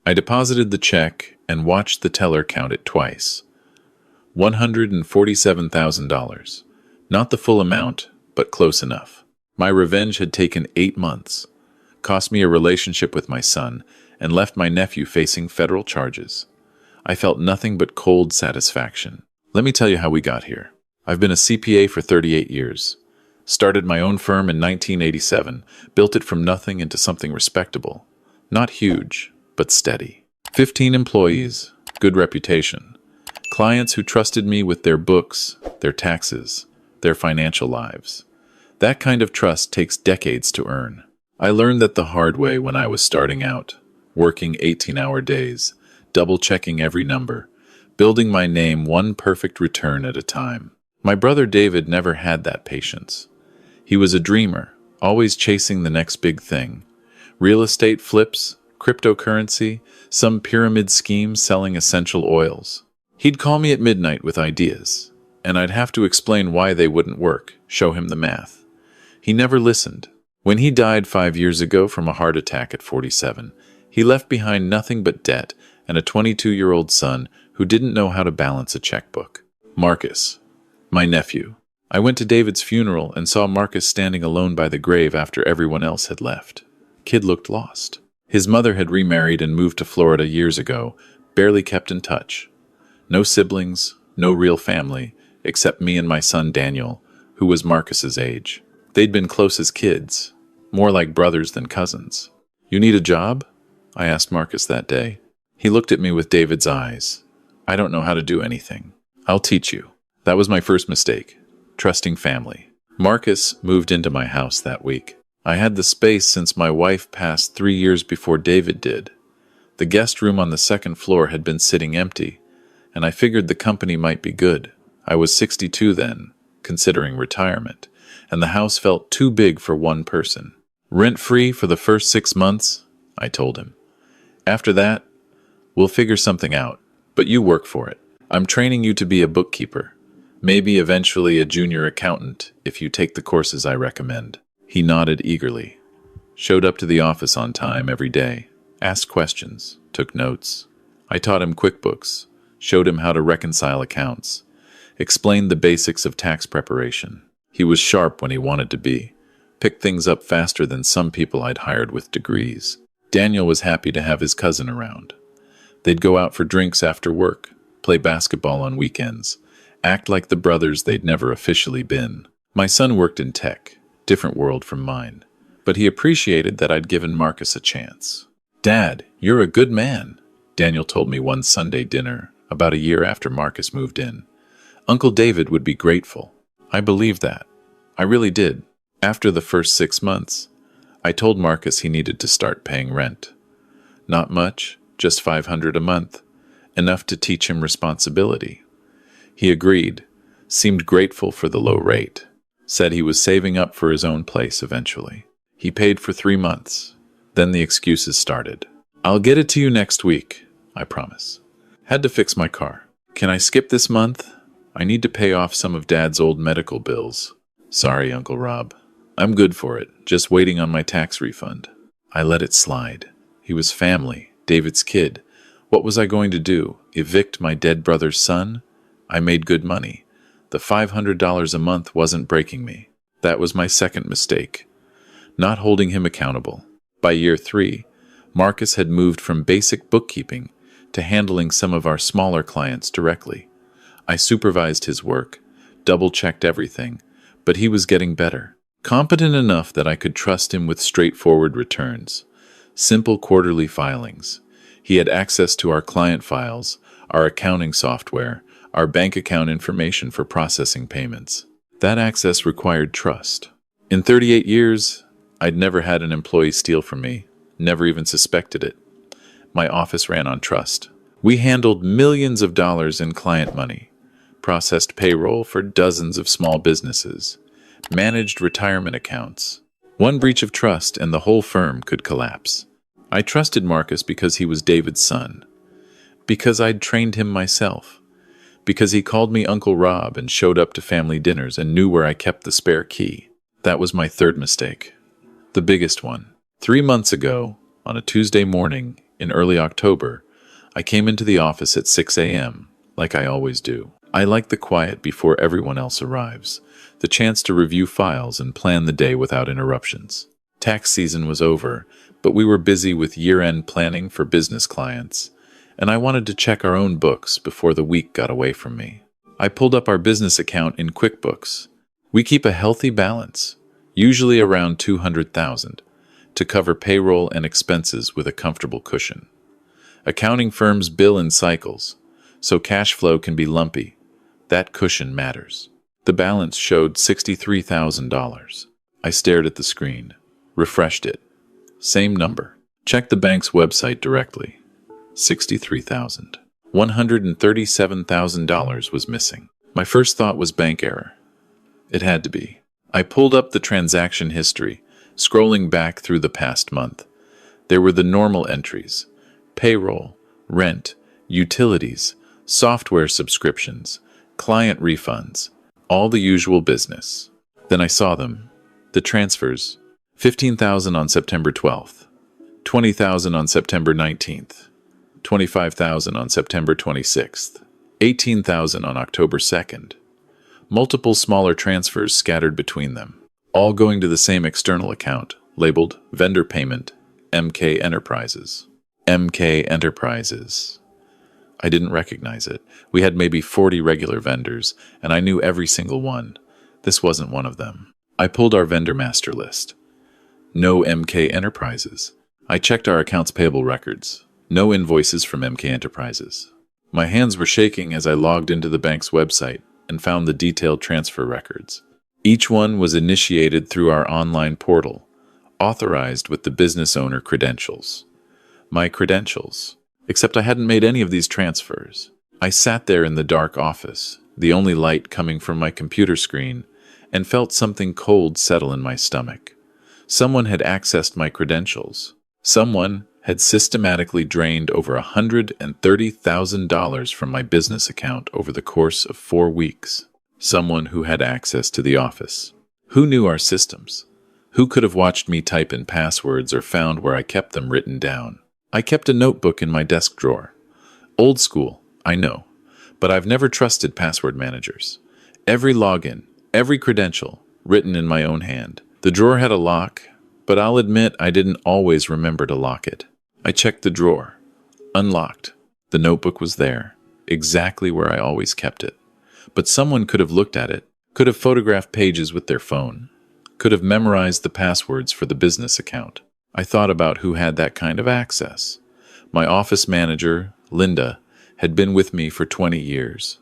I deposited the check and watched the teller count it twice. $147,000. Not the full amount, but close enough. My revenge had taken 8 months, cost me a relationship with my son, and left my nephew facing federal charges. I felt nothing but cold satisfaction. Let me tell you how we got here. I've been a CPA for 38 years. Started my own firm in 1987, built it from nothing into something respectable. Not huge, but steady. 15 employees, good reputation. Clients who trusted me with their books, their taxes, their financial lives. That kind of trust takes decades to earn. I learned that the hard way when I was starting out, working 18-hour days, double-checking every number, building my name one perfect return at a time. My brother David never had that patience. He was a dreamer, always chasing the next big thing. Real estate flips, cryptocurrency, some pyramid scheme selling essential oils. He'd call me at midnight with ideas, and I'd have to explain why they wouldn't work, show him the math. He never listened. When he died 5 years ago from a heart attack at 47, he left behind nothing but debt and a 22-year-old son who didn't know how to balance a checkbook. Marcus, my nephew. I went to David's funeral and saw Marcus standing alone by the grave after everyone else had left. Kid looked lost. His mother had remarried and moved to Florida years ago, barely kept in touch. No siblings, no real family, except me and my son Daniel, who was Marcus's age. They'd been close as kids, more like brothers than cousins. "You need a job?" I asked Marcus that day. He looked at me with David's eyes. "I don't know how to do anything. I'll teach you." That was my first mistake, trusting family. Marcus moved into my house that week. I had the space since my wife passed 3 years before David did. The guest room on the second floor had been sitting empty, and I figured the company might be good. I was 62 then, considering retirement, and the house felt too big for one person. "Rent-free for the first 6 months," I told him. "After that, we'll figure something out, but you work for it. I'm training you to be a bookkeeper. Maybe eventually a junior accountant if you take the courses I recommend." He nodded eagerly, showed up to the office on time every day, asked questions, took notes. I taught him QuickBooks, showed him how to reconcile accounts, explained the basics of tax preparation. He was sharp when he wanted to be, picked things up faster than some people I'd hired with degrees. Daniel was happy to have his cousin around. They'd go out for drinks after work, play basketball on weekends, act like the brothers they'd never officially been. My son worked in tech, different world from mine, but he appreciated that I'd given Marcus a chance. "Dad, you're a good man," Daniel told me one Sunday dinner, about a year after Marcus moved in. "Uncle David would be grateful." I believed that. I really did. After the first 6 months, I told Marcus he needed to start paying rent. Not much, just $500 a month, enough to teach him responsibility. He agreed, seemed grateful for the low rate, said he was saving up for his own place eventually. He paid for 3 months. Then the excuses started. "I'll get it to you next week, I promise. Had to fix my car. Can I skip this month? I need to pay off some of Dad's old medical bills." "Sorry, Uncle Rob. I'm good for it, just waiting on my tax refund." I let it slide. He was family, David's kid. What was I going to do? Evict my dead brother's son? I made good money. The $500 a month wasn't breaking me. That was my second mistake. Not holding him accountable. By year 3, Marcus had moved from basic bookkeeping to handling some of our smaller clients directly. I supervised his work, double-checked everything, but he was getting better. Competent enough that I could trust him with straightforward returns. Simple quarterly filings. He had access to our client files, our accounting software, our bank account information for processing payments. That access required trust. In 38 years, I'd never had an employee steal from me, never even suspected it. My office ran on trust. We handled millions of dollars in client money, processed payroll for dozens of small businesses, managed retirement accounts. One breach of trust and the whole firm could collapse. I trusted Marcus because he was David's son, because I'd trained him myself, because he called me Uncle Rob and showed up to family dinners and knew where I kept the spare key. That was my third mistake. The biggest one. 3 months ago, on a Tuesday morning In early October, I came into the office at 6 a.m., like I always do. I like the quiet before everyone else arrives, the chance to review files and plan the day without interruptions. Tax season was over, but we were busy with year-end planning for business clients, and I wanted to check our own books before the week got away from me. I pulled up our business account in QuickBooks. We keep a healthy balance, usually around $200,000, to cover payroll and expenses with a comfortable cushion. Accounting firms bill in cycles, so cash flow can be lumpy. That cushion matters. The balance showed $63,000. I stared at the screen, refreshed it. Same number. Checked the bank's website directly. $63,000. $137,000 was missing. My first thought was bank error. It had to be. I pulled up the transaction history, scrolling back through the past month. There were the normal entries: payroll, rent, utilities, software subscriptions, client refunds, all the usual business. Then I saw them. The transfers. $15,000 on September 12th, $20,000 on September 19th, $25,000 on September 26th, $18,000 on October 2nd. Multiple smaller transfers scattered between them, all going to the same external account, labeled Vendor Payment, MK Enterprises. MK Enterprises. I didn't recognize it. We had maybe 40 regular vendors, and I knew every single one. This wasn't one of them. I pulled our vendor master list. No MK Enterprises. I checked our accounts payable records. No invoices from MK Enterprises. My hands were shaking as I logged into the bank's website and found the detailed transfer records. Each one was initiated through our online portal, authorized with the business owner credentials. My credentials. Except I hadn't made any of these transfers. I sat there in the dark office, the only light coming from my computer screen, and felt something cold settle in my stomach. Someone had accessed my credentials. Someone had systematically drained over $130,000 from my business account over the course of 4 weeks. Someone who had access to the office. Who knew our systems? Who could have watched me type in passwords or found where I kept them written down? I kept a notebook in my desk drawer. Old school, I know, but I've never trusted password managers. Every login, every credential, written in my own hand. The drawer had a lock, but I'll admit I didn't always remember to lock it. I checked the drawer. Unlocked. The notebook was there, exactly where I always kept it. But someone could have looked at it, could have photographed pages with their phone, could have memorized the passwords for the business account. I thought about who had that kind of access. My office manager, Linda, had been with me for 20 years.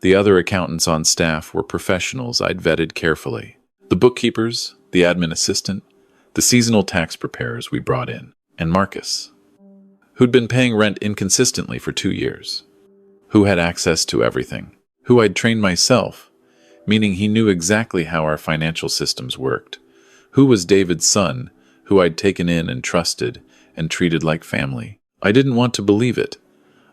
The other accountants on staff were professionals I'd vetted carefully. The bookkeepers, the admin assistant, the seasonal tax preparers we brought in, and Marcus, who'd been paying rent inconsistently for 2 years, who had access to everything, who I'd trained myself, meaning he knew exactly how our financial systems worked, who was David's son, who I'd taken in and trusted and treated like family. I didn't want to believe it.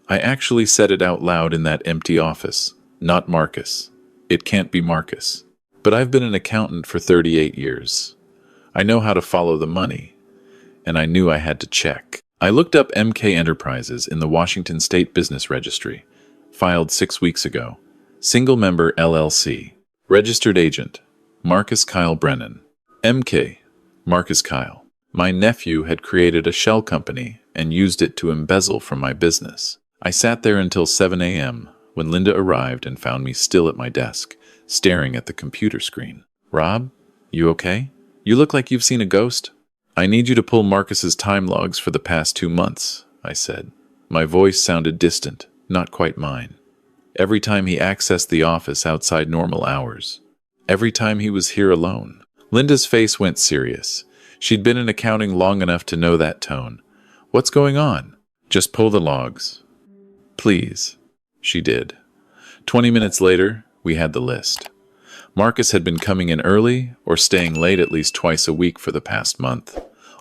I actually said it out loud in that empty office. Not Marcus. It can't be Marcus. But I've been an accountant for 38 years. I know how to follow the money, and I knew I had to check. I looked up MK Enterprises in the Washington State Business Registry, filed 6 weeks ago. Single member LLC. Registered agent, Marcus Kyle Brennan. MK, Marcus Kyle. My nephew had created a shell company and used it to embezzle from my business. I sat there until 7 a.m. when Linda arrived and found me still at my desk, staring at the computer screen. Rob, you okay? You look like you've seen a ghost. I need you to pull Marcus's time logs for the past 2 months, I said. My voice sounded distant, not quite mine. Every time he accessed the office outside normal hours. Every time he was here alone. Linda's face went serious. She'd been in accounting long enough to know that tone. What's going on? Just pull the logs. Please. She did. 20 minutes later, we had the list. Marcus had been coming in early or staying late at least twice a week for the past month.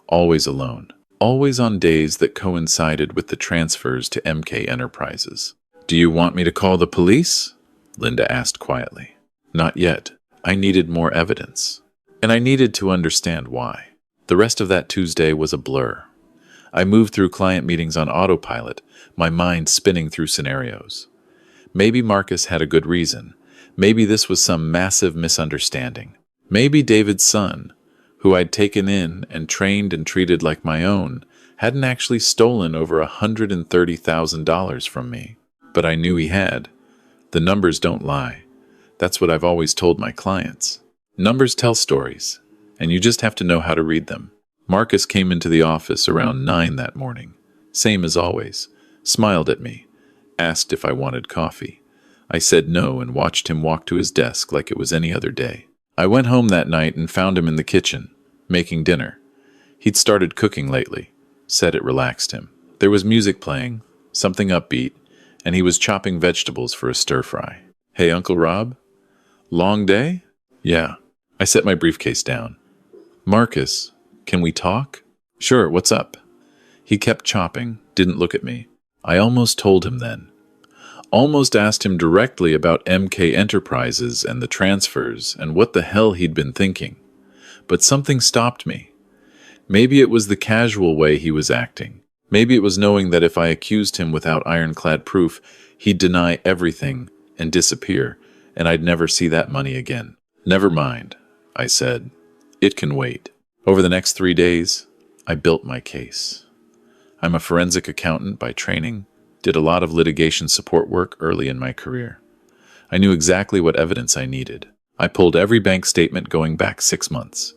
Always alone. Always on days that coincided with the transfers to MK Enterprises. Do you want me to call the police? Linda asked quietly. Not yet. I needed more evidence. And I needed to understand why. The rest of that Tuesday was a blur. I moved through client meetings on autopilot, my mind spinning through scenarios. Maybe Marcus had a good reason. Maybe this was some massive misunderstanding. Maybe David's son, who I'd taken in and trained and treated like my own, hadn't actually stolen over $130,000 from me. But I knew he had. The numbers don't lie. That's what I've always told my clients. Numbers tell stories, and you just have to know how to read them. Marcus came into the office around 9 that morning, same as always, smiled at me, asked if I wanted coffee. I said no and watched him walk to his desk like it was any other day. I went home that night and found him in the kitchen, making dinner. He'd started cooking lately, said it relaxed him. There was music playing, something upbeat, and he was chopping vegetables for a stir-fry. "Hey, Uncle Rob? Long day?" "Yeah." I set my briefcase down. "Marcus, can we talk?" "Sure, what's up?" He kept chopping, didn't look at me. I almost told him then. Almost asked him directly about MK Enterprises and the transfers and what the hell he'd been thinking. But something stopped me. Maybe it was the casual way he was acting. Maybe it was knowing that if I accused him without ironclad proof, he'd deny everything and disappear, and I'd never see that money again. "Never mind," I said. "It can wait." Over the next 3 days, I built my case. I'm a forensic accountant by training, did a lot of litigation support work early in my career. I knew exactly what evidence I needed. I pulled every bank statement going back 6 months,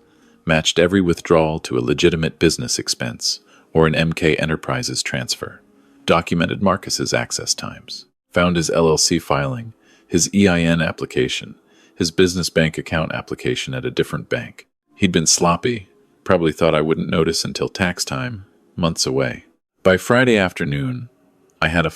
matched every withdrawal to a legitimate business expense or an MK Enterprises transfer, documented Marcus's access times, found his LLC filing, his EIN application, his business bank account application at a different bank. He'd been sloppy, probably thought I wouldn't notice until tax time, months away. By Friday afternoon, I had a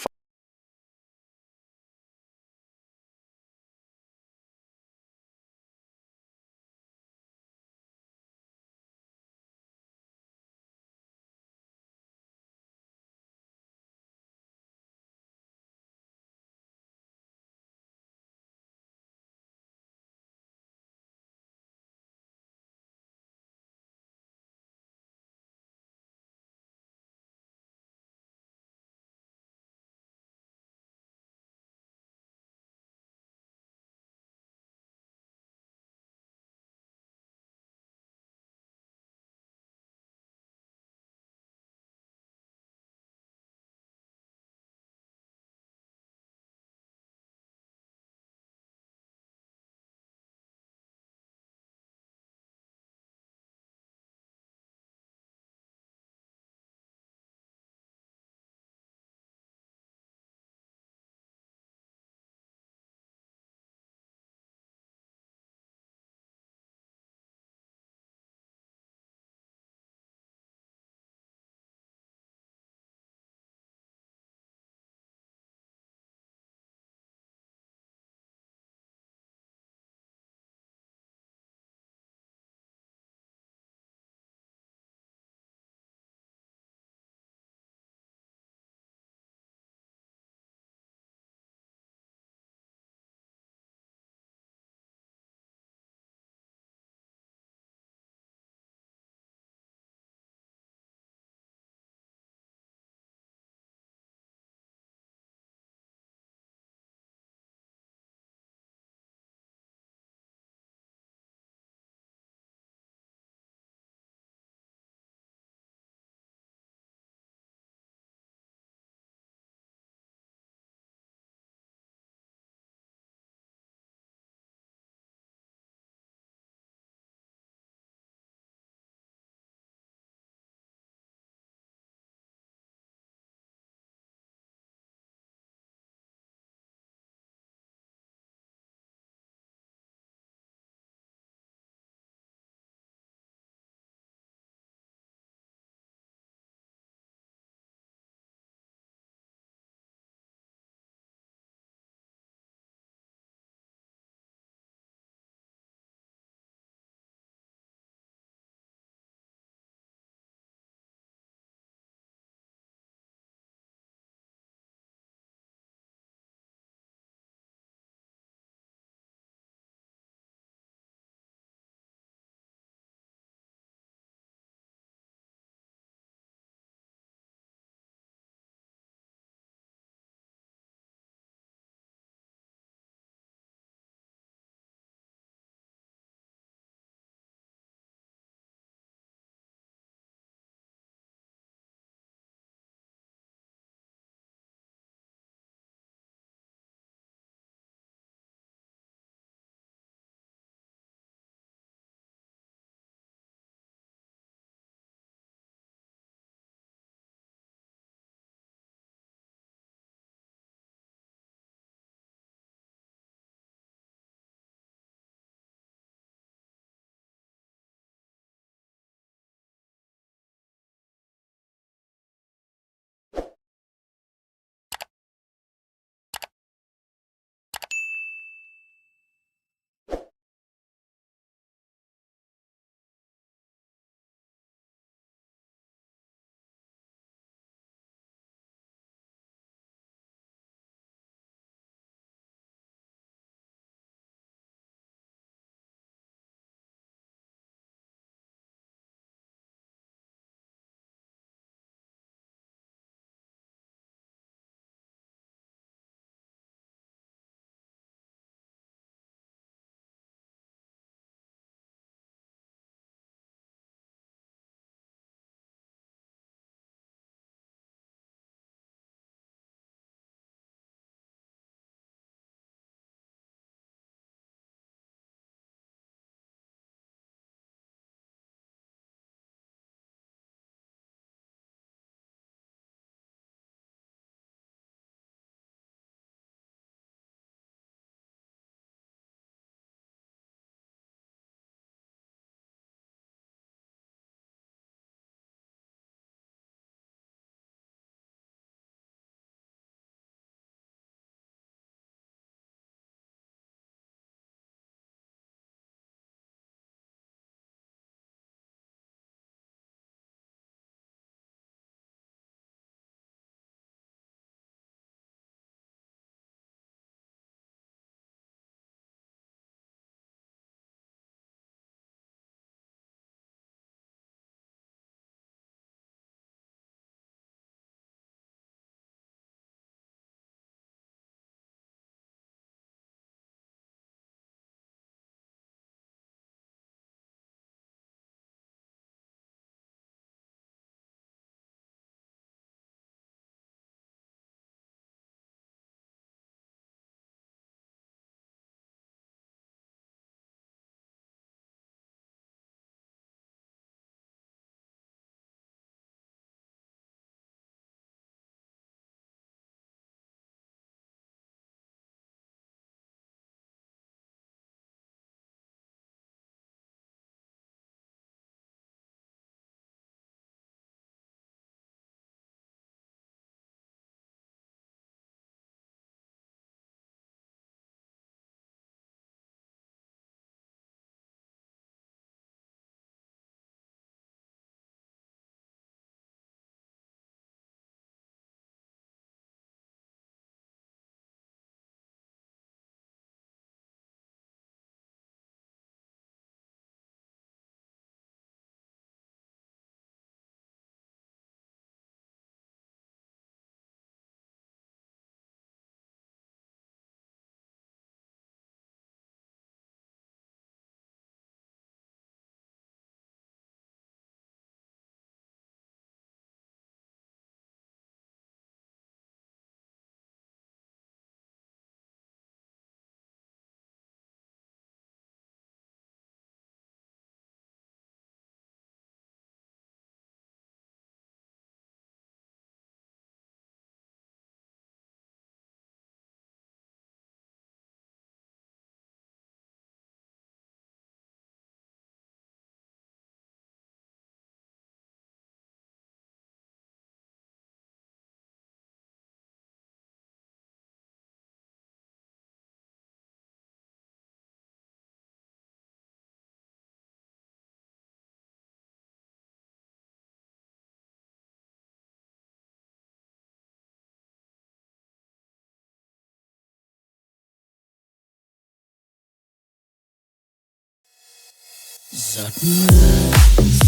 giọt mưa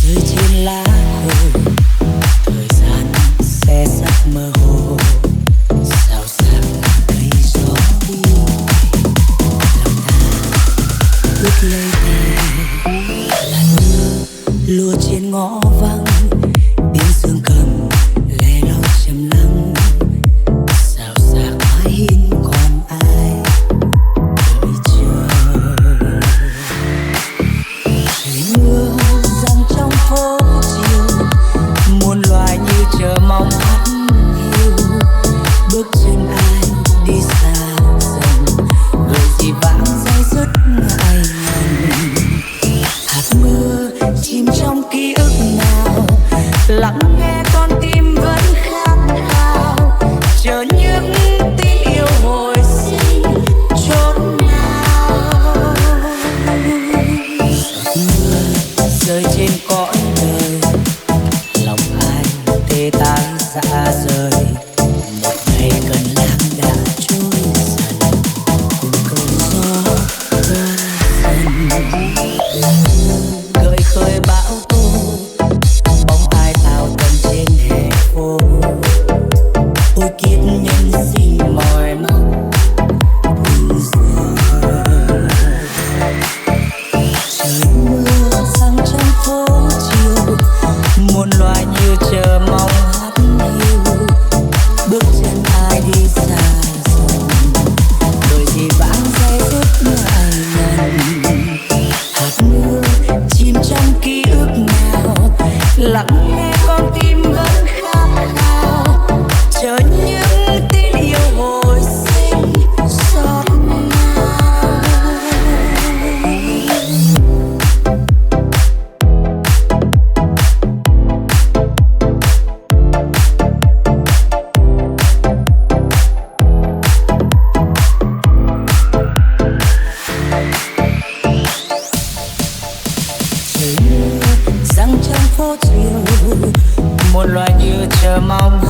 rơi trên lá khô, thời gian xe sắt mơ hồ, sao sắc cây gió đi, lòng ta ước lấy về là mưa lùa trên ngõ vắng, tiếng dương cầm lẻ loi trầm lắng, sao sắc mái hiên còn ai đợi chờ. Trời mưa giăng trong phố chiều, muôn loài như chờ mong hắt hiu, bước chân ai đi xa dần, người gì vãng dây dứt ngại ngần. Hạt mưa chìm trong ký ức nào, lắng nghe con tim vẫn khát khao, chờ những tiếng yêu hồi sinh chốn nào. Giọt mưa rơi trên cõi đời, lòng ai tê tái rã rời, một ngày cần lãng đã trôi dần, cùng cơn gió qua dần. Gợi khơi bão tố, bóng ai tào tần trên hè phố, ôi kiếp nhân sinh mỏi móc từ giờ. Trời mưa giăng trong phố chiều, muôn loài như chờ mong hắt hiu, bước chân ai đi xa dần, đôi gì vãng dây dứt ngại ngần. Hạt mưa chìm trong ký ức nào, lắng nghe con tim vẫn khát khao, chờ những tiếng yêu hồi sinh xót nào. Trời mưa giăng trong phố chiều, một loài như chờ mong